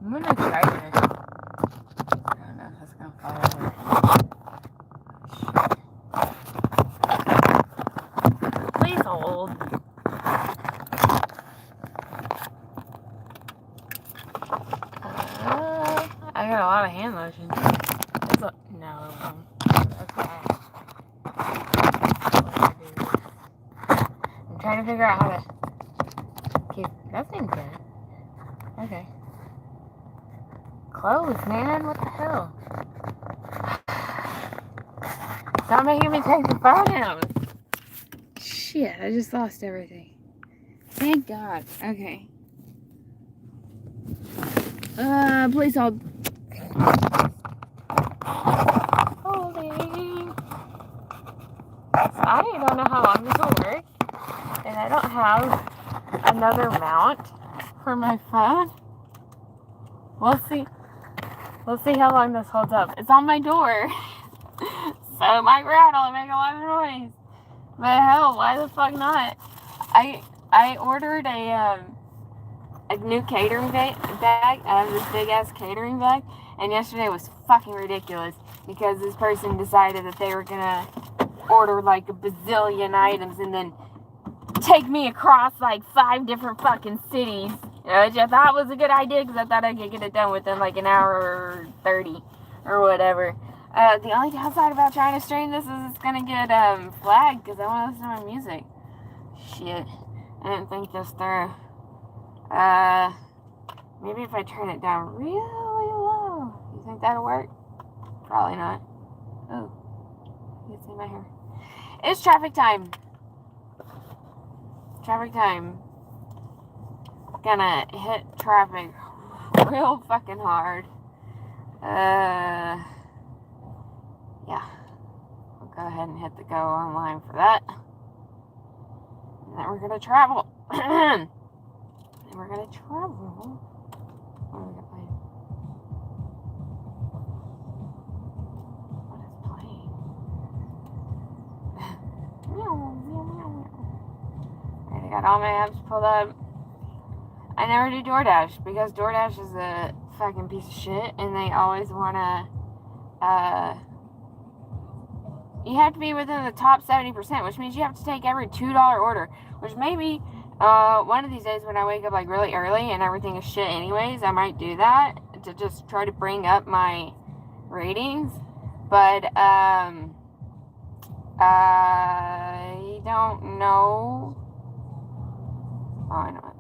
I'm gonna try this. I don't know if it's gonna fall over. Please hold. I got a lot of hand lotion. No. Okay. I'm trying to figure out how to keep. Nothing good. Okay. Close, man. What the hell? Stop making me take the phone out. Shit, I just lost everything. Thank God. Okay. Please hold. Holding. So I don't know how long this will work. And I don't have another mount for my phone. We'll see. We'll see how long this holds up. It's on my door. So it might rattle and make a lot of noise. But hell, why the fuck not? I ordered a new catering bag. I have this big ass catering bag, and yesterday was fucking ridiculous because this person decided that they were gonna order like a bazillion items and then take me across like 5 different fucking cities, which I thought was a good idea because I thought I could get it done within like an hour or 30 or whatever. The only downside about trying to stream this is it's gonna get flagged because I want to listen to my music. Shit, I didn't think this through. Maybe if I turn it down really low, you think that'll work? Probably not. Oh, you can see my hair. It's traffic time. Traffic time. Gonna hit traffic real fucking hard. Yeah. We'll go ahead and hit the go online for that. And then we're gonna travel. And we're gonna travel. What are we gonna play? What is playing? Alright, I got all my apps pulled up. I never do DoorDash because DoorDash is a fucking piece of shit and they always wanna you have to be within the top 70%, which means you have to take every $2 order, which maybe one of these days when I wake up like really early and everything is shit anyways, I might do that to just try to bring up my ratings. But I don't know. Oh, I know what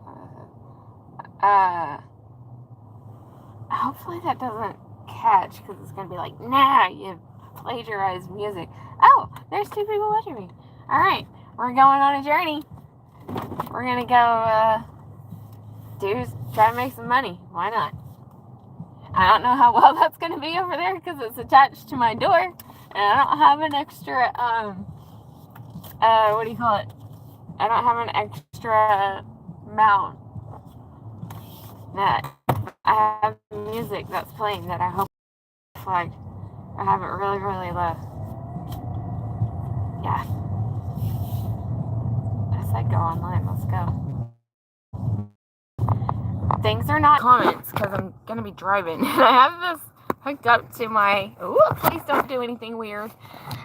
hopefully that doesn't catch because it's gonna be like, nah, you plagiarized music. Oh, there's 2 people watching me. Alright, we're going on a journey. We're gonna go try to make some money. Why not? I don't know how well that's gonna be over there because it's attached to my door and I don't have an extra what do you call it? I don't have an extra mount that I have music that's playing that I hope flagged. I have it really, really low. Yeah. I said go online. Let's go. Things are not comments because I'm gonna be driving. I have this hooked up to my. Ooh, please don't do anything weird.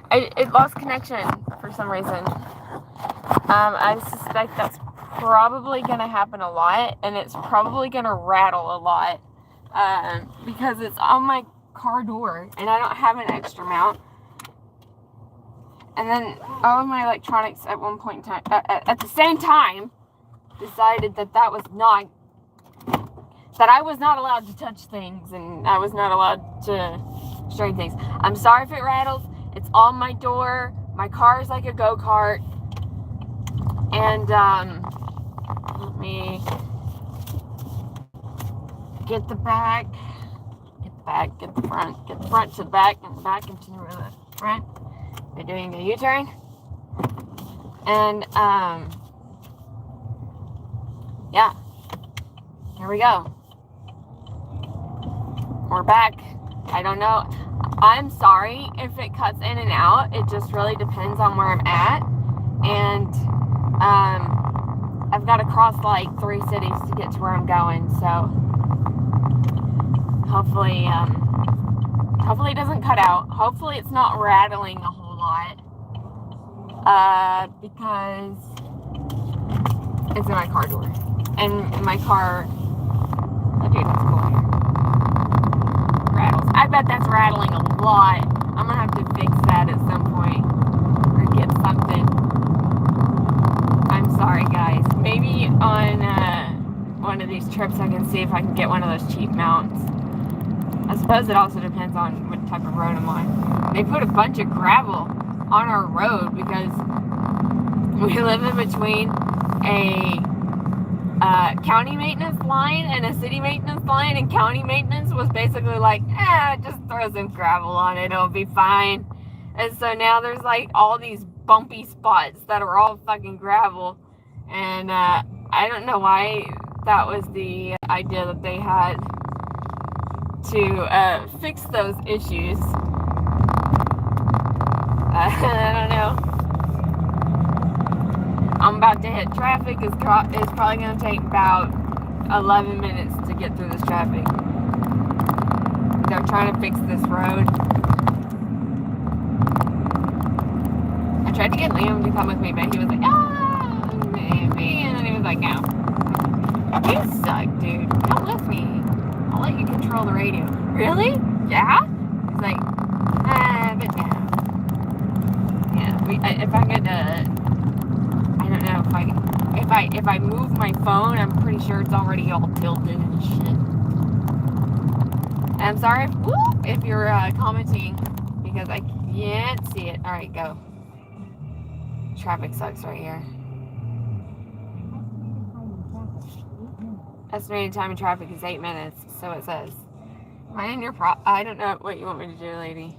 It lost connection for some reason. I suspect that's probably gonna happen a lot, and it's probably gonna rattle a lot because it's on my car door, and I don't have an extra mount. And then all of my electronics at one point in time, at the same time, decided that I was not allowed to touch things, and I was not allowed to string things. I'm sorry if it rattles. It's on my door. My car is like a go-kart. And, let me get the back, get the front to the back, and the back into the front. We're doing a U-turn. And, yeah. Here we go. We're back. I don't know. I'm sorry if it cuts in and out. It just really depends on where I'm at. And, I've got to cross like 3 cities to get to where I'm going, so Hopefully it doesn't cut out. Hopefully it's not rattling a whole lot. Because it's in my car door. And my car, okay, that's cool. Rattles. I bet that's rattling a lot. I'm gonna have to fix that at some point. Or get something. I'm sorry, guys. Maybe on one of these trips I can see if I can get one of those cheap mounts. I suppose it also depends on what type of road I'm on. They put a bunch of gravel on our road because we live in between a county maintenance line and a city maintenance line, and county maintenance was basically like, just throw some gravel on it, it'll be fine. And so now there's like all these bumpy spots that are all fucking gravel, and I don't know why that was the idea that they had to fix those issues. I don't know. I'm about to hit traffic. It's probably going to take about 11 minutes to get through this traffic. They're trying to fix this road. I tried to get Liam to come with me, but he was like, maybe. And then he was like, no. You suck, dude. Come with me. I'll let you control the radio. Really? Yeah? He's like, but yeah. Yeah, if I could, I don't know, if I move my phone, I'm pretty sure it's already all tilted and shit. I'm sorry if you're commenting because I can't see it. All right, go. Traffic sucks right here. Estimated time in traffic is 8 minutes, so it says. I don't know what you want me to do, lady.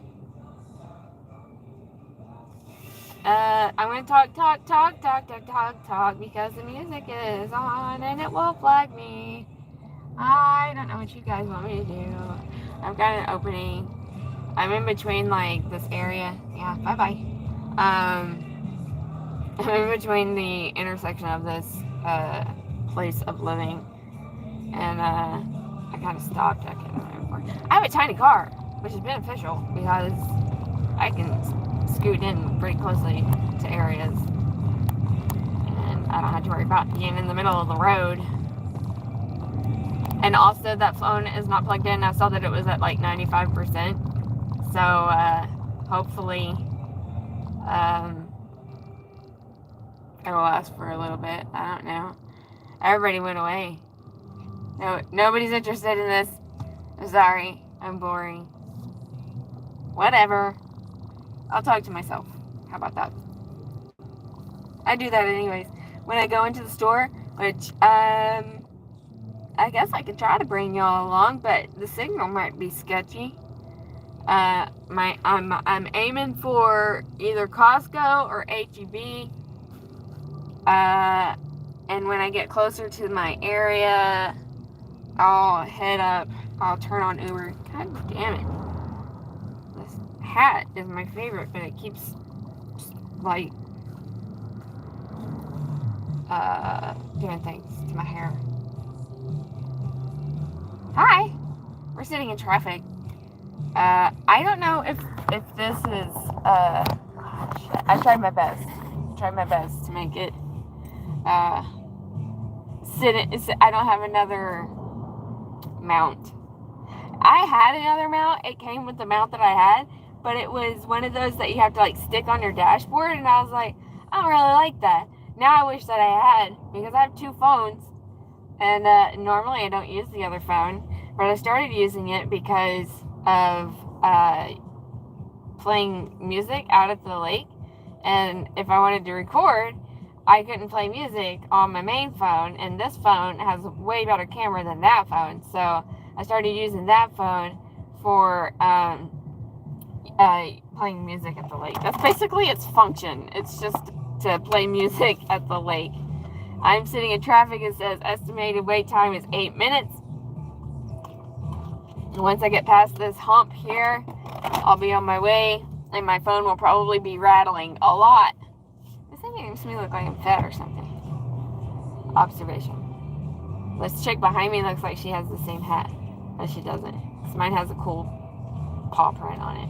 I'm gonna talk because the music is on and it will flag me. I don't know what you guys want me to do. I've got an opening. I'm in between like this area. Yeah, bye. I'm in between the intersection of this place of living, and I kind of stopped. I have a tiny car, which is beneficial because I can scoot in pretty closely to areas, and I don't have to worry about being in the middle of the road. And also that phone is not plugged in. I saw that it was at like 95%, so hopefully it will last for a little bit. I don't know. Everybody went away. No, nobody's interested in this. I'm sorry, I'm boring. Whatever. I'll talk to myself. How about that? I do that anyways. When I go into the store, which, I guess I could try to bring y'all along, but the signal might be sketchy. I'm aiming for either Costco or HEB. And when I get closer to my area, I'll turn on Uber. God damn it. This hat is my favorite, but it keeps, like, doing things to my hair. Hi! We're sitting in traffic. I don't know if this is, shit. I tried my best to make it, I don't have another mount. I had another mount. It came with the mount that I had, but it was one of those that you have to like stick on your dashboard, and I was like, I don't really like that. Now I wish that I had, because I have two phones, and normally I don't use the other phone, but I started using it because of playing music out at the lake, and if I wanted to record, I couldn't play music on my main phone, and this phone has a way better camera than that phone, so I started using that phone for playing music at the lake. That's basically its function. It's just to play music at the lake. I'm sitting in traffic. It says estimated wait time is 8 minutes. Once I get past this hump here, I'll be on my way, and my phone will probably be rattling a lot. This thing makes me look like I'm fat or something. Observation. This chick behind me looks like she has the same hat. But she doesn't. Because mine has a cool paw print on it.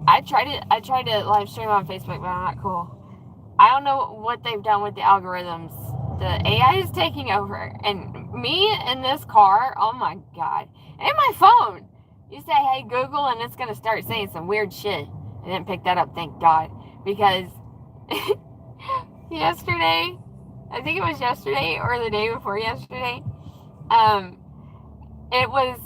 I tried to live stream on Facebook, but I'm not cool. I don't know what they've done with the algorithms. The AI is taking over. And me in this car, oh my God. And my phone. You say, hey, Google, and it's going to start saying some weird shit. I didn't pick that up, thank God. Because yesterday, I think it was yesterday or the day before yesterday, it was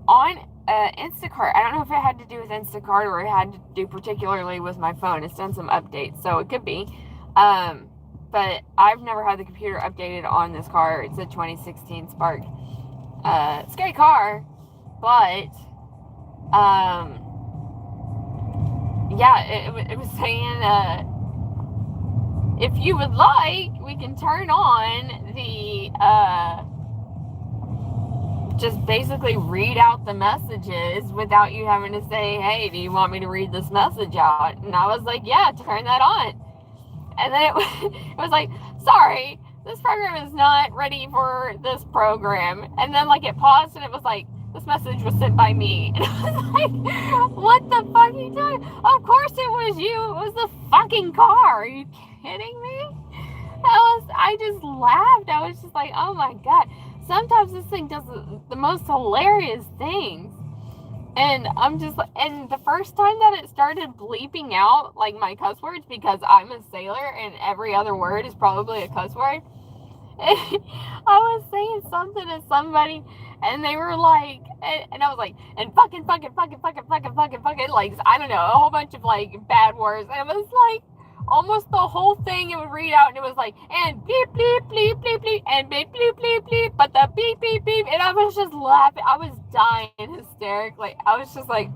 on Instacart. I don't know if it had to do with Instacart or it had to do particularly with my phone. It's done some updates, so it could be. But I've never had the computer updated on this car. It's a 2016 Spark. Scary car, but yeah, it was saying if you would like, we can turn on the just basically read out the messages without you having to say, hey, do you want me to read this message out? And I was like, yeah, turn that on. And then it was like, sorry, this program is not ready for this program. And then like it paused and it was like, this message was sent by me. And I was like, what the fuck are you doing? Of course it was you. It was the fucking car. Are you kidding me? I just laughed. I was just like, oh my God. Sometimes this thing does the most hilarious things. And I'm just like, and the first time that it started bleeping out like my cuss words, because I'm a sailor and every other word is probably a cuss word. I was saying something to somebody and they were like, and I was like, and fucking, like, I don't know, a whole bunch of like bad words. And it was like, almost the whole thing it would read out and it was like, and beep, bleep, bleep, bleep, bleep, and beep, bleep, bleep, bleep, but the beep, beep, beep. And I was just laughing. I was dying hysterically. I was just like,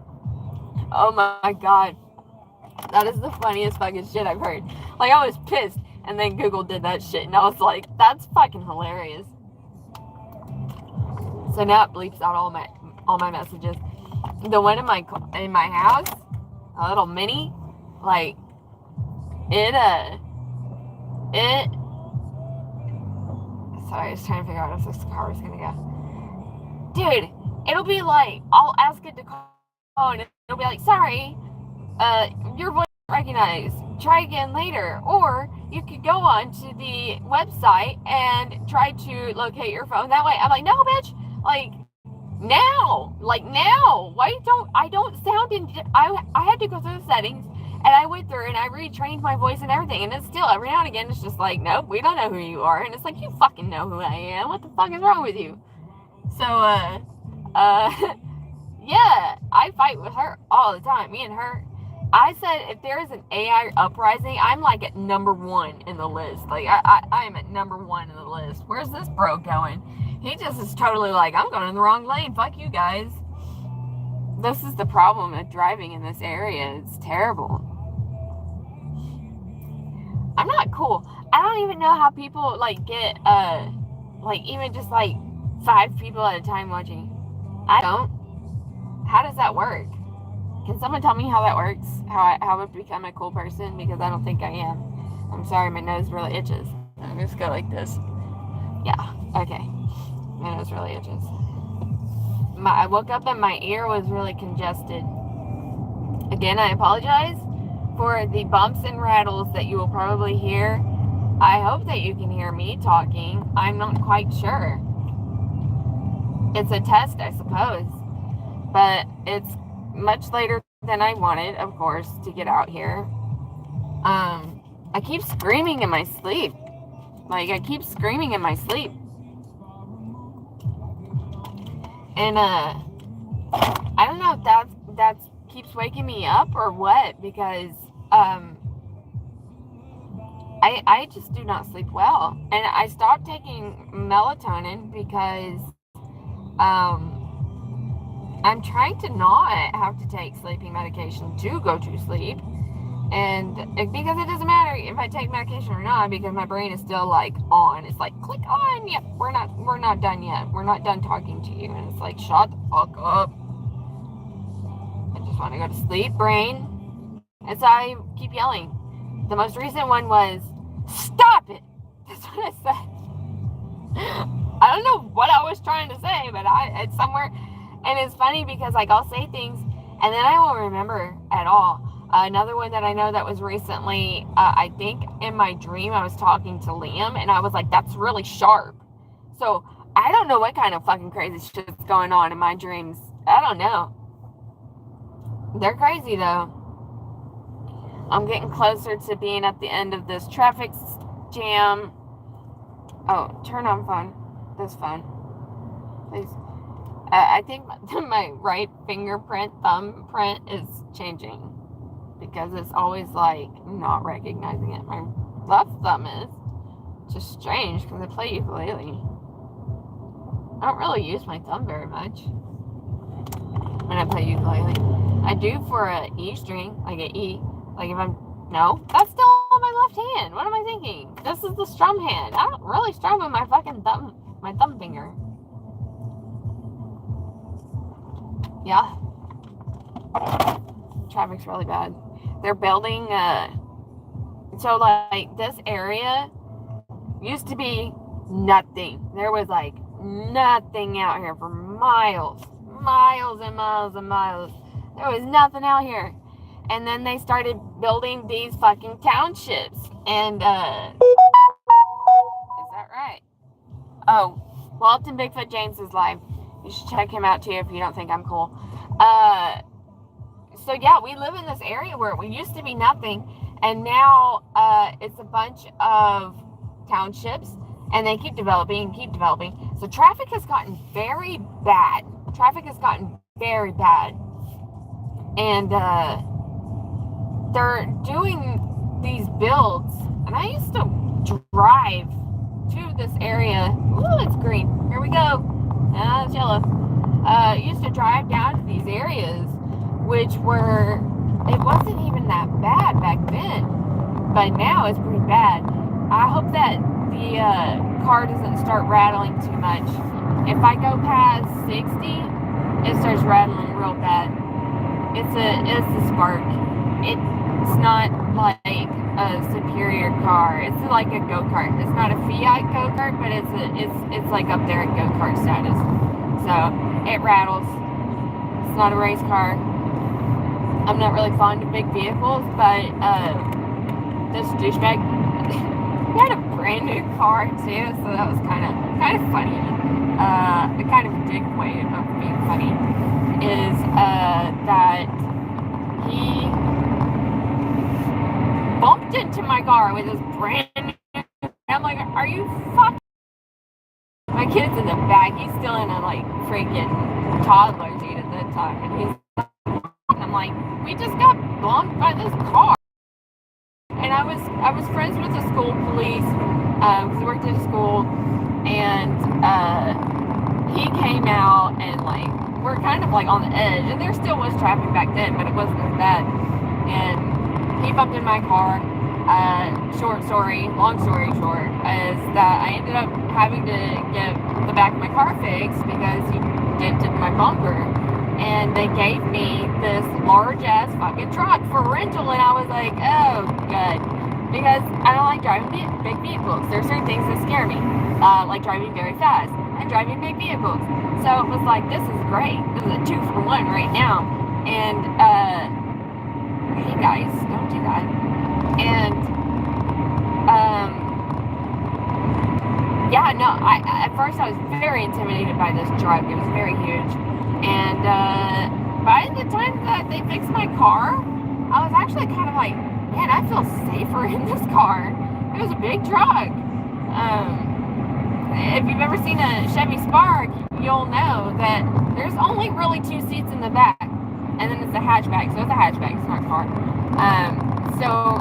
oh my God. That is the funniest fucking shit I've heard. Like, I was pissed. And then Google did that shit. And I was like, that's fucking hilarious. So now it bleeps out all my messages. The one in my house, a little mini, like, sorry, I was trying to figure out if this car was gonna go. Dude, it'll be like, I'll ask it to call and it'll be like, sorry, your voice is recognized. Try again later. Or you could go on to the website and try to locate your phone that way. I'm like, no, bitch. Like, now. Why I don't sound in, I had to go through the settings. And I went through and I retrained my voice and everything. And it's still, every now and again, it's just like, nope, we don't know who you are. And it's like, you fucking know who I am. What the fuck is wrong with you? So, yeah, I fight with her all the time. Me and her. I said, if there is an AI uprising, I'm like at number 1 in the list. Like, I am at number 1 in the list. Where's this bro going? He just is totally like, I'm going in the wrong lane. Fuck you guys. This is the problem with driving in this area. It's terrible. I'm not cool. I don't even know how people like get like even just like 5 people at a time watching. I don't. How does that work? Can someone tell me how that works? How I would become a cool person? Because I don't think I am. I'm sorry, my nose really itches. I'm just go like this. Yeah. Okay. My nose really itches. I woke up and my ear was really congested. Again, I apologize for the bumps and rattles that you will probably hear. I hope that you can hear me talking. I'm not quite sure. It's a test, I suppose. But it's much later than I wanted, of course, to get out here. I keep screaming in my sleep. Like, I keep screaming in my sleep. And, I don't know if that keeps waking me up or what, because, I just do not sleep well. And I stopped taking melatonin because, I'm trying to not have to take sleeping medication to go to sleep. And because it doesn't matter if I take medication or not, because my brain is still like on. It's like, click on. Yep, we're not done yet. We're not done talking to you. And it's like, shut the fuck up. I just want to go to sleep, brain. And so I keep yelling. The most recent one was, stop it. That's what I said. I don't know what I was trying to say, but it's somewhere. And it's funny because like I'll say things and then I won't remember at all. Another one that I know that was recently, I think in my dream I was talking to Liam and I was like, that's really sharp. So I don't know what kind of fucking crazy shit's going on in my dreams. I don't know. They're crazy though. I'm getting closer to being at the end of this traffic jam. Oh, turn on phone. This phone. Please. I think my right fingerprint, thumbprint is changing. Because it's always like not recognizing it. My left thumb is. Just strange because I play ukulele. I don't really use my thumb very much when I play ukulele. I do for a E string, like an E. Like if I'm, no, that's still on my left hand. What am I thinking? This is the strum hand. I don't really strum with my fucking thumb, my thumb finger. Yeah. Traffic's really bad. They're building, so like this area used to be nothing. There was like nothing out here for miles and miles and miles. There was nothing out here. And then they started building these fucking townships. And, is that right? Oh, Walton Bigfoot James is live. You should check him out too if you don't think I'm cool. So yeah, we live in this area where we used to be nothing. And now, it's a bunch of townships. And they keep developing. So traffic has gotten very bad. And, they're doing these builds, and I used to drive to this area. Ooh, it's green. Here we go. Ah, it's yellow. Used to drive down to these areas, which were, it wasn't even that bad back then, but now it's pretty bad. I hope that the car doesn't start rattling too much. If I go past 60, it starts rattling real bad. It's a Spark. It's not like a superior car. It's like a go-kart. It's not a Fiat go-kart, but it's like up there at go-kart status. So it rattles. It's not a race car. I'm not really fond of big vehicles, but this douchebag he had a brand new car too, so that was kind of funny. A kind of a dick way of being funny is that he bumped into my car with his brand new. I'm like, are you fucking? My kid's in the back. He's still in a like freaking toddler seat at that time, and I'm like, we just got bumped by this car. And I was friends with the school police because we worked at a school, and he came out and like we're kind of like on the edge, and there still was traffic back then, but it wasn't as bad. And he bumped in my car. Long story short, is that I ended up having to get the back of my car fixed because he dented my bumper. And they gave me this large ass fucking truck for rental, and I was like, oh, good. Because I don't like driving big vehicles. There are certain things that scare me, like driving very fast and driving big vehicles. So it was like, this is great. This is a 2-for-1 right now. And, hey guys, don't do that. And, yeah, no, at first I was very intimidated by this truck. It was very huge. And by the time that they fixed my car, I was actually kind of like, man, I feel safer in this car. It was a big truck. If you've ever seen a Chevy Spark, you'll know that there's only really 2 seats in the back. And then it's a hatchback. So it's a hatchback, it's not a car. So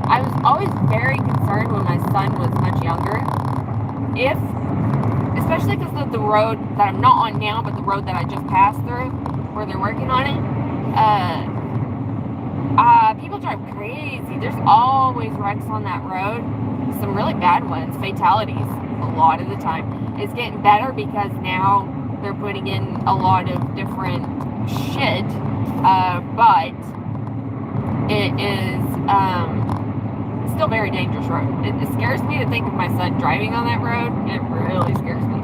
I was always very concerned when my son was much younger. Especially because of the road that I'm not on now, but the road that I just passed through, where they're working on it, people drive crazy. There's always wrecks on that road. Some really bad ones, fatalities, a lot of the time. It's getting better because now they're putting in a lot of different shit, but it is, still very dangerous road. It scares me to think of my son driving on that road. It really scares me.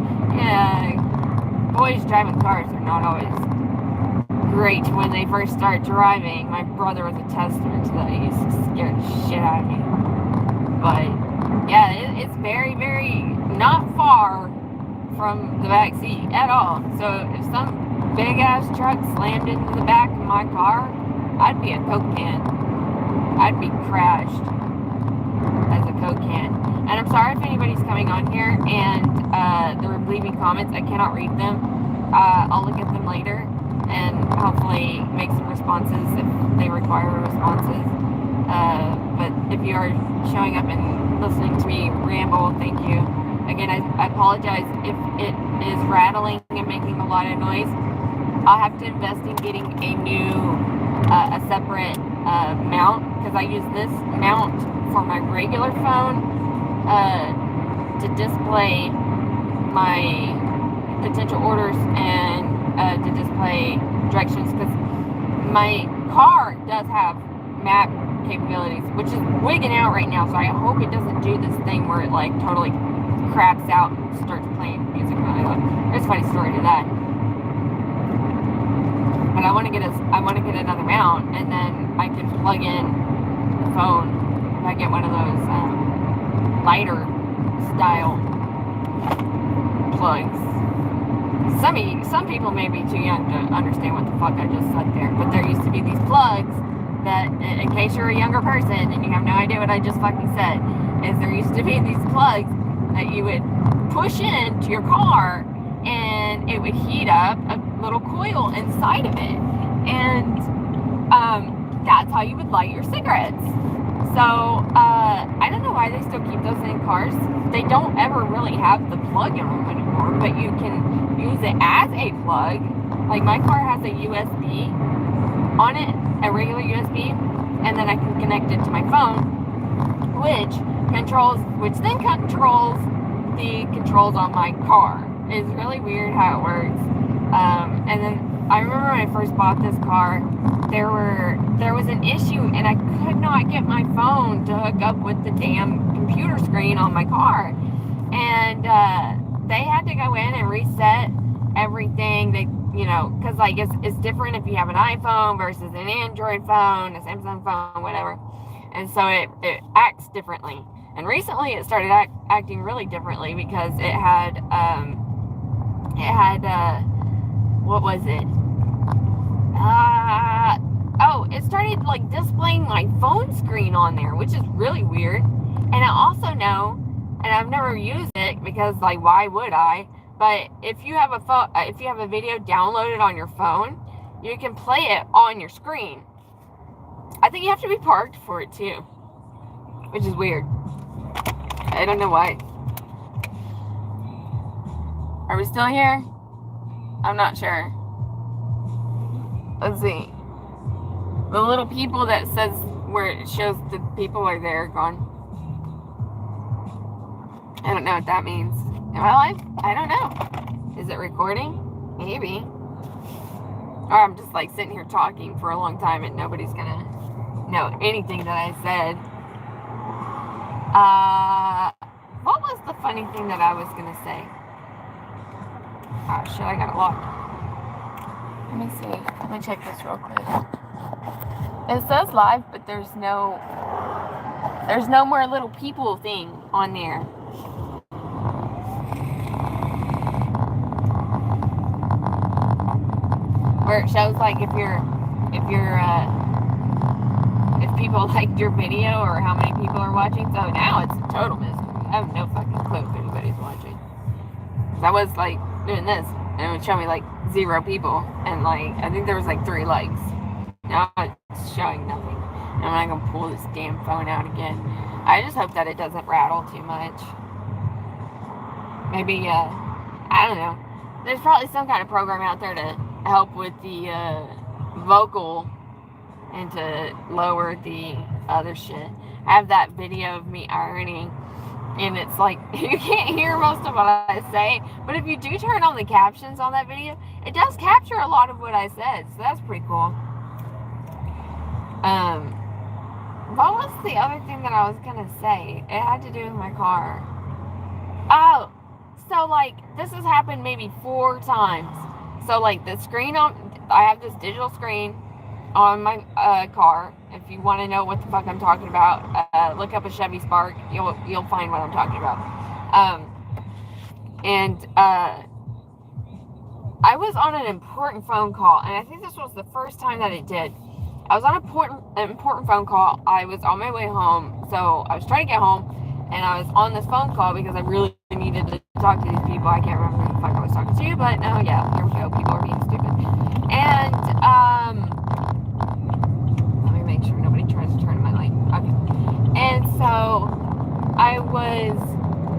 boys driving cars are not always great when they first start driving. My brother was a testament to that. He used to scare the shit out of me. But yeah, it's very, very not far from the back seat at all. So if some big ass truck slammed into the back of my car, I'd be a Coke can. I'd be crashed as a Coke can. And I'm sorry if anybody's coming on here and they're leaving comments. I cannot read them. I'll look at them later and hopefully make some responses if they require responses. But if you are showing up and listening to me ramble, thank you. Again, I apologize if it is rattling and making a lot of noise. I'll have to invest in getting a new, a separate mount, because I use this mount for my regular phone to display my potential orders and to display directions, because my car does have map capabilities, which is wigging out right now, so I hope it doesn't do this thing where it like totally craps out and starts playing music really loud. There's a funny story to that. But I want to get another mount, and then I can plug in the phone if I get one of those lighter style plugs. Some people may be too young to understand what the fuck I just said there, but there used to be these plugs that, in case you're a younger person and you have no idea what I just fucking said, is there used to be these plugs that you would push into your car and it would heat up a little coil inside of it, and that's how you would light your cigarettes. So I don't know why they still keep those in cars. They don't ever really have the plug in them anymore, but you can use it as a plug. Like my car has a USB on it, a regular USB, and then I can connect it to my phone, which then controls the controls on my car. It's really weird how it works. And then I remember when I first bought this car, there was an issue, and I could not get my phone to hook up with the damn computer screen on my car. And they had to go in and reset everything. They, because like it's different if you have an iPhone versus an Android phone, a Samsung phone, whatever. And so it acts differently. And recently it started acting really differently because it had what was it? It started like displaying my phone screen on there, which is really weird. And I also know, and I've never used it because like why would I? But if you have a video downloaded on your phone, you can play it on your screen. I think you have to be parked for it too, which is weird. I don't know why. Are we still here? I'm not sure. Let's see. The little people that says where it shows the people are there gone. I don't know what that means. Am I live? I don't know. Is it recording? Maybe. Or I'm just like sitting here talking for a long time and nobody's gonna know anything that I said. What was the funny thing that I was gonna say? Oh shit, I got it locked. Let me see. Let me check this real quick. It says live, but there's no more little people thing on there. Where it shows like if people liked your video or how many people are watching. So now it's a total mystery. I have no fucking clue if anybody's watching. I was like doing this and it would show me like 0 people and like I think there was like 3 likes. Now it's showing nothing. And I'm not gonna pull this damn phone out again. I just hope that it doesn't rattle too much. Maybe I don't know. There's probably some kind of program out there to help with the vocal and to lower the other shit. I have that video of me ironing, and it's like you can't hear most of what I say, but if you do turn on the captions on that video, it does capture a lot of what I said, so that's pretty cool. What was the other thing that I was gonna say? It had to do with my car. Oh, So, like, this has happened maybe 4 times. So, like, the screen I have this digital screen on my car. If you want to know what the fuck I'm talking about, look up a Chevy Spark. You'll find what I'm talking about. I was on an important phone call, and I think this was the first time that it did. I was on an important phone call. I was on my way home, so I was trying to get home, and I was on this phone call because I really needed to talk to these people. I can't remember who the fuck I was talking to, but no, yeah, here we go. People are being stupid. And let me make sure nobody tries to turn my light. Okay. And so I was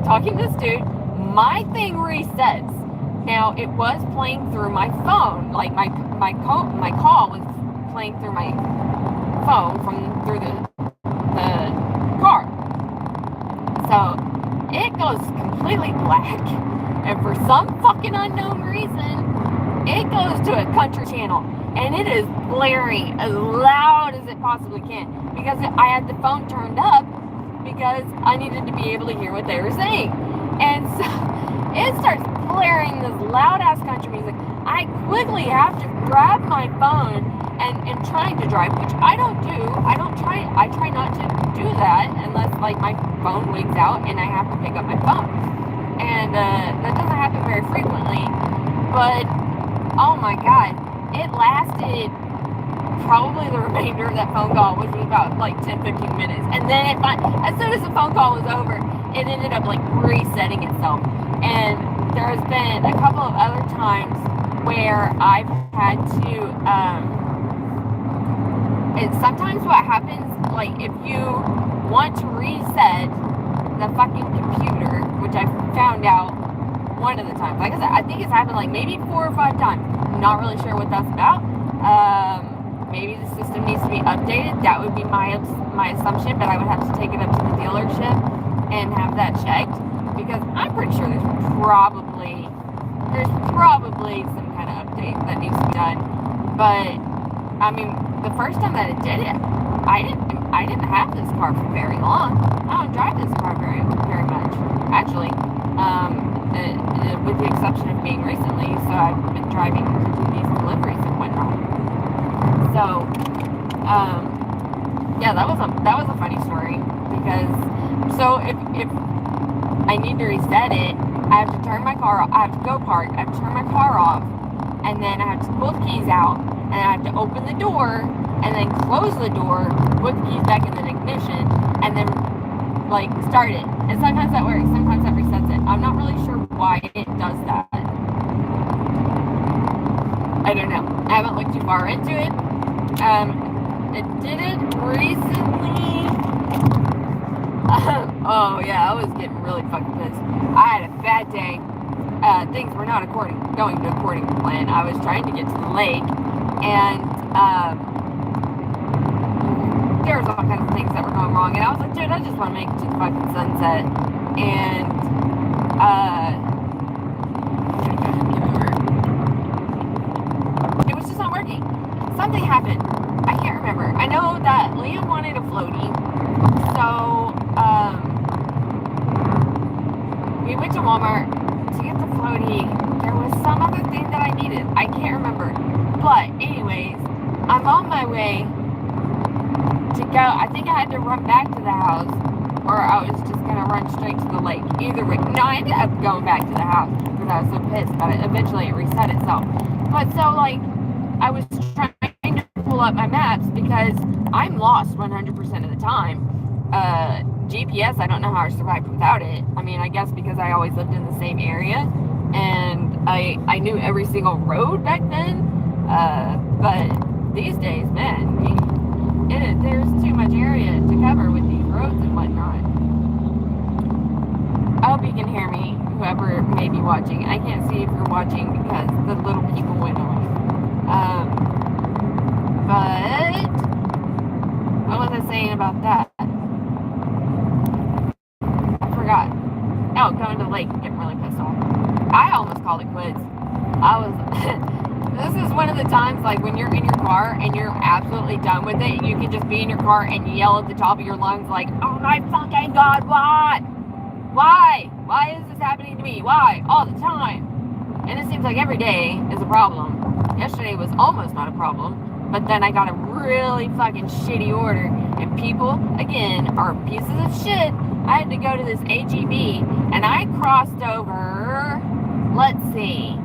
talking to this dude. My thing resets. Now, it was playing through my phone. Like, my call was playing through my phone through the car. So, it goes completely black. And for some fucking unknown reason, it goes to a country channel. And it is blaring as loud as it possibly can. Because I had the phone turned up because I needed to be able to hear what they were saying. And so it starts blaring this loud ass country music. I quickly have to grab my phone and trying to drive, which I don't do. I try not to do that unless like my phone wigs out and I have to pick up my phone. And that doesn't happen very frequently. But oh my god, it lasted probably the remainder of that phone call, which was about like 10-15 minutes. And then as soon as the phone call was over, it ended up like resetting itself. And there's been a couple of other times where I've had to, sometimes what happens, like if you want to reset the fucking computer, which I found out one of the times, like I said, I think it's happened like maybe 4 or 5 times. I'm not really sure what that's about. Maybe the system needs to be updated. That would be my assumption, but I would have to take it up to the dealership and have that checked, because I'm pretty sure there's probably some kind of update that needs to be done. But I mean, the first time that it did it, I didn't have this car for very long. I don't drive this car very much, actually, with the exception of being recently. So I've been driving to do these deliveries and whatnot. So yeah, that was a funny story, because so if I need to reset it, I have to turn my car off, I have to go park, I have to turn my car off, and then I have to pull the keys out, and I have to open the door, and then close the door, put the keys back in the ignition, and then like start it. And sometimes that works, sometimes that resets it. I'm not really sure why it does that. I don't know. I haven't looked too far into it. It did it recently. Oh yeah, I was getting really fucking pissed. I had a bad day. Things were not going according to plan. I was trying to get to the lake, and there was all kinds of things that were going wrong. And I was like, dude, I just want to make it to the fucking sunset. And it was just not working. Something happened. I can't remember. I know that Liam wanted a floaty, so we went to Walmart to get the floaty. There was some other thing that I needed. I can't remember. But anyways, I'm on my way to go. I think I had to run back to the house, or I was just gonna run straight to the lake. Either way. No, I ended up going back to the house because I was so pissed about it. Eventually it reset itself. But so like, I was trying to pull up my maps because I'm lost 100% of the time. GPS, I don't know how I survived without it. I mean, I guess because I always lived in the same area, and I knew every single road back then. But these days, man, there's too much area to cover with these roads and whatnot. I hope you can hear me, whoever may be watching. I can't see if you're watching because the little people went on. But what was I saying about that? I forgot. Oh, going to the lake and getting really pissed off. I almost called it quits. This is one of the times, like, when you're in your car and you're absolutely done with it, and you can just be in your car and yell at the top of your lungs, like, oh my fucking god, what? Why? Why is this happening to me? Why? All the time. And it seems like every day is a problem. Yesterday was almost not a problem, but then I got a really fucking shitty order, and people, again, are pieces of shit. I had to go to this HEB, and I crossed over, let's see,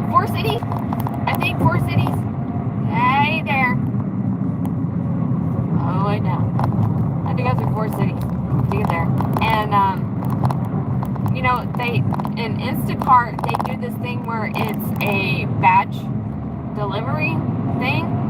Four cities? I think 4 cities. Hey there. Oh, I know. I had to go through 4 cities to get there. And, you know, in Instacart, they do this thing where it's a batch delivery thing.